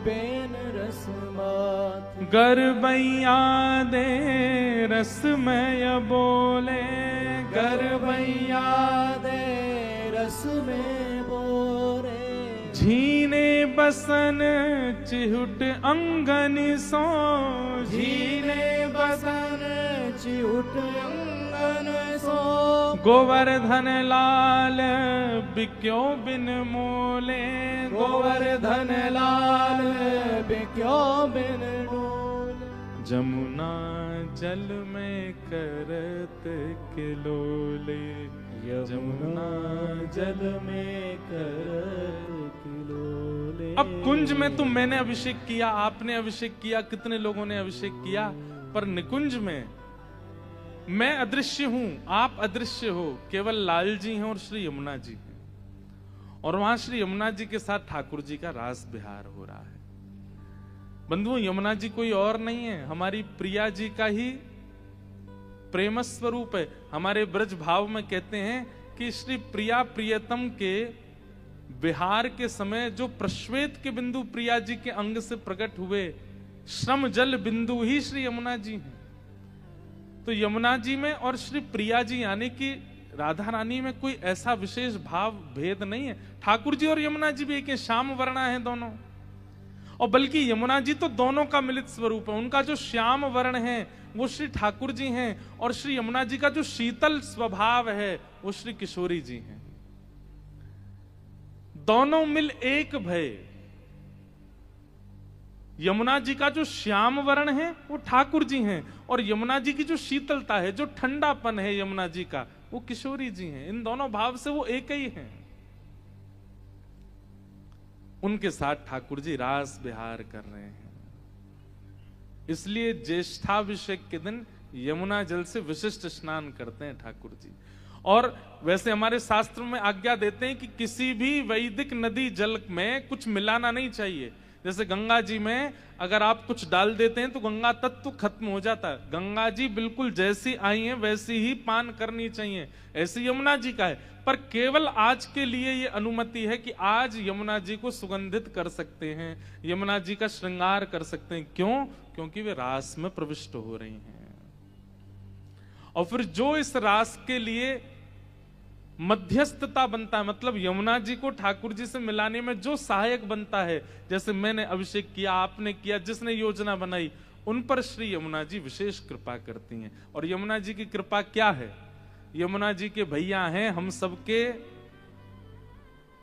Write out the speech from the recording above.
Ben रस मात। गरबैया दे रसमय बोले, गरबैया दे रस में बोरे। झीने बसन चिहुट अंगन सो, झीने बसन चिहुट अंगन सो। गोवर्धन लाल बिक्यो बिन मोले, गोवर्धन लाल बिक्यो बिन मोले। जमुना जल में करत किलोले, यमुना जल में करत किलोले। अब कुंज में तो मैंने अभिषेक किया, आपने अभिषेक किया, कितने लोगों ने अभिषेक किया, पर निकुंज में मैं अदृश्य हूं, आप अदृश्य हो, केवल लाल जी हैं और श्री यमुना जी हैं। और वहां श्री यमुना जी के साथ ठाकुर जी का रास विहार हो रहा है। बंधुओं, यमुना जी कोई और नहीं है, हमारी प्रिया जी का ही प्रेम स्वरूप है। हमारे ब्रज भाव में कहते हैं कि श्री प्रिया प्रियतम के विहार के समय जो प्रश्वेत के बिंदु प्रिया जी के अंग से प्रकट हुए, श्रम जल बिंदु ही श्री यमुना जी हैं। तो यमुना जी में और श्री प्रिया जी यानी कि राधा रानी में कोई ऐसा विशेष भाव भेद नहीं है। ठाकुर जी और यमुना जी भी एक श्याम वर्णा है दोनों, और बल्कि यमुना जी तो दोनों का मिलित स्वरूप है। उनका जो श्याम वर्ण है वो श्री ठाकुर जी हैं, और श्री यमुना जी का जो शीतल स्वभाव है वो श्री किशोरी जी हैं। दोनों मिल एक भय। यमुना जी का जो श्याम वर्ण है वो ठाकुर जी हैं, और यमुना जी की जो शीतलता है, जो ठंडापन है यमुना जी का, वो किशोरी जी हैं। इन दोनों भाव से वो एक ही हैं। उनके साथ ठाकुर जी रास विहार कर रहे हैं। इसलिए ज्येष्ठाभिषेक के दिन यमुना जल से विशिष्ट स्नान करते हैं ठाकुर जी। और वैसे हमारे शास्त्र में आज्ञा देते हैं कि किसी भी वैदिक नदी जल में कुछ मिलाना नहीं चाहिए। जैसे गंगा जी में अगर आप कुछ डाल देते हैं तो गंगा तत्व खत्म हो जाता है। गंगा जी बिल्कुल जैसी आई हैं वैसी ही पान करनी चाहिए, ऐसी यमुना जी का है। पर केवल आज के लिए ये अनुमति है कि आज यमुना जी को सुगंधित कर सकते हैं, यमुना जी का श्रृंगार कर सकते हैं। क्यों? क्योंकि वे रास में प्रविष्ट हो रही हैं। और फिर जो इस रास के लिए मध्यस्थता बनता है, मतलब यमुना जी को ठाकुर जी से मिलाने में जो सहायक बनता है, जैसे मैंने अभिषेक किया, आपने किया, जिसने योजना बनाई, उन पर श्री यमुना जी विशेष कृपा करती हैं। और यमुना जी की कृपा क्या है? यमुना जी के भैया हैं हम सबके